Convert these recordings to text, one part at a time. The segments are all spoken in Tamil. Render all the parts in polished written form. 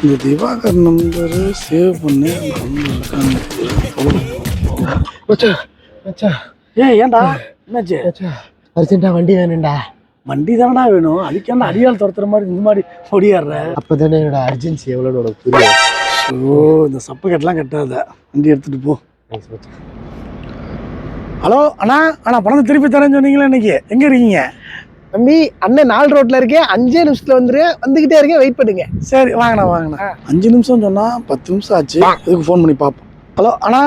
இந்த திவாகர் நம்பரு சேவ் பண்ணி ஏன்டா என்னாச்சு? அர்ஜென்ட்டா வண்டி வேணும்டா. வண்டி தானடா வேணும், அதுக்கேண்டா அடியால் துரத்துற மாதிரி இந்த மாதிரி ஓடியாடுற? அப்பதானே என்னோட அர்ஜென்சி எவ்வளோட புரியும். ஓ, இந்த சப்பு கட்டெல்லாம் கட்டாத, வண்டி எடுத்துட்டு போ. ஹலோ அண்ணா, பணத்தை திருப்பி தரேன்னு சொன்னீங்களா, இன்னைக்கு எங்க இருக்கீங்க? தம்பி, அண்ணன் 4 ரோட்ல இருக்கேன், 5 நிமிஷத்துல வந்துகிட்டே இருக்கேன், வெயிட் பண்ணுங்க. சரி, வாங்கண்ணா. 5 நிமிஷம் சொன்னா 10 நிமிஷம் ஆச்சு, இதுக்கு ஃபோன் பண்ணி பார்ப்போம். ஹலோ அண்ணா,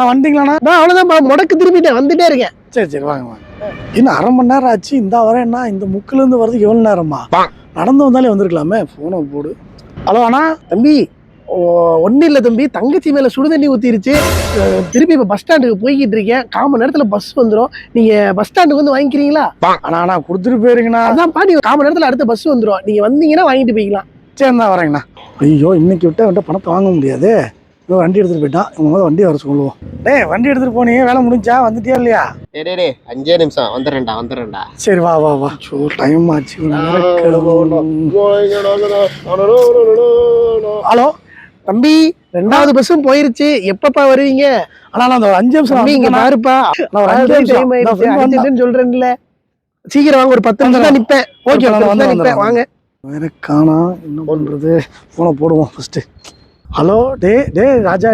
வந்துட்டீங்களாண்ணா? நான் அவ்வளோதான், முடக்கு திரும்பிட்டேன், வந்துட்டே இருக்கேன். சரி, வாங்க. இன்னும் அரை மணி நேரம் ஆச்சு, இந்த வரேன்னா இந்த முக்குல இருந்து வரதுக்கு எவ்வளவு நேரமா? நடந்து வந்தாலே வந்திருக்கலாமே, போனை போடு. ஹலோ அண்ணா. தம்பி, ஒன்றும் இல்லை தம்பி, தங்கச்சி மேலே சுடுதண்ணி ஊற்றிருச்சு. திருப்பி இப்போ பஸ் ஸ்டாண்டுக்கு போய்கிட்டு இருக்கேன், 1/4 மணி நேரத்தில் பஸ் வந்துடும். நீங்கள் பஸ் ஸ்டாண்டுக்கு வந்து வாங்கிக்கிறீங்களா? அண்ணா கொடுத்துட்டு போயிருங்கண்ணா. அதான் பாட்டி, 1/4 மணி நேரத்தில் அடுத்த பஸ் வந்துடும், நீங்கள் வந்தீங்கன்னா வாங்கிட்டு போய்க்கலாம். சரி, தான் வரேங்கண்ணா. ஐயோ, இன்னைக்கு விட்ட பணத்தை வாங்க முடியாது. வண்டி எடுத்துட்டு போயிட்டான், இவங்க வண்டி வர சொல்லுவோம். டேய், வண்டி எடுத்துட்டு போனீங்க, வேலை முடிஞ்சா? வந்துட்டியா இல்லையா? டே 5 நிமிஷம் வந்துடுறேன்டா. சரி, வா. டைம் ஆச்சு. ஹலோ தம்பி, 2வது பஸ்ஸும் போயிருச்சு, எப்பப்பா வருவீங்க? ஆனா அந்த 5 நிமிஷம் இங்க பாருப்பா, சொல்றேன்ல, சீக்கிரம் வாங்க, ஒரு 10 நிமிஷம் தான் நிப்பேன். ஓகே, வாங்க. வேற காணா, என்ன பண்றது? போனை போடுவோம் ஃபர்ஸ்ட். ஹலோ, டே ராஜா,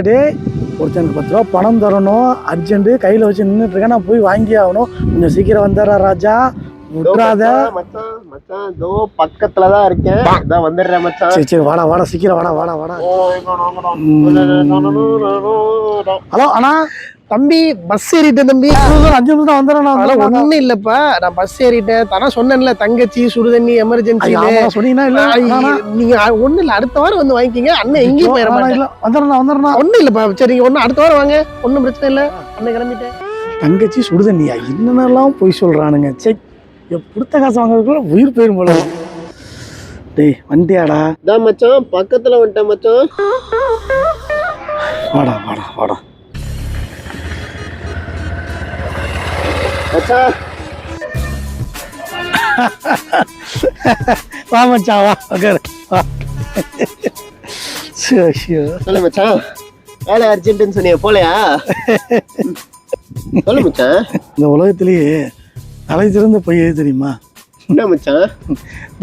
ஒருத்தனுக்கு 10 ரூபா பணம் தரணும், அர்ஜென்ட், கையில வச்சு நின்றுட்டு இருக்கேன், நான் போய் வாங்கி ஆகணும். கொஞ்சம் சீக்கிரம் வந்துடுறா ராஜா, விட்றாத. மச்சான் தோ பக்கத்துலதான் இருக்கேன், இதான் வந்துடுறேன் மச்சான். சரி, வாடா, சீக்கிரம் வாடா. ஹலோ அண்ணா. தம்பி, பஸ் ஏறிட்டேன் தம்பி. 5 நிமிஷம் தான் வந்துடுறேன். ஒண்ணும் இல்லப்பா, நான் பஸ் ஏறிட்டேன். தானே சொன்னேன்ல, தங்கச்சி சுடுதண்ணி எமர்ஜென்சி சொன்னீங்கன்னா இல்ல. நீங்க ஒண்ணும் இல்ல, அடுத்த வாரம் வந்து வாங்கிக்கிங்க. அண்ணன் எங்கேயும் போயிட மாட்டேன். வந்துடுறேன். ஒண்ணும் இல்லப்பா, சரி, ஒன்னும் அடுத்த வாரம் வாங்க, ஒன்னும் பிரச்சனை இல்ல. அண்ணன் கிளம்பிட்டேன். தங்கச்சி சுடுதண்ணியா? என்னென்னலாம் போய் சொல்றானுங்க. சரி, கொடுத்த காசு வாங்குறதுக்குள்ள உயிர் போயிரும் போல. டேய், வண்டியாடா? தான் மச்சான், பக்கத்துல வந்துட்டேன் மச்சான். வாடா. மச்சான் வா மச்சான், வா உட்காரு, வா. சொல்லு மச்சான், வேலை அர்ஜென்ட்னு சொன்னிய போலையா? சொல்லு மச்சான். இந்த உலகத்திலேயே தலை சிறந்த பையன் தெரியுமா? என்ன மச்சான்?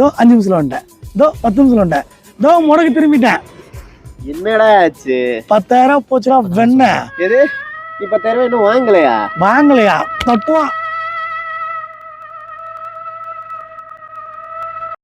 5 நிமிஷத்துல வந்துட்டேன், 10 நிமிஷத்துல வந்துட்டேன், முடக்கு திரும்பிட்டேன். என்னடா ஆச்சு? 10,000 போச்சுடா வெண்ண. எது? நீ 10,000 இன்னும் வாங்கலையா? தப்புவான்.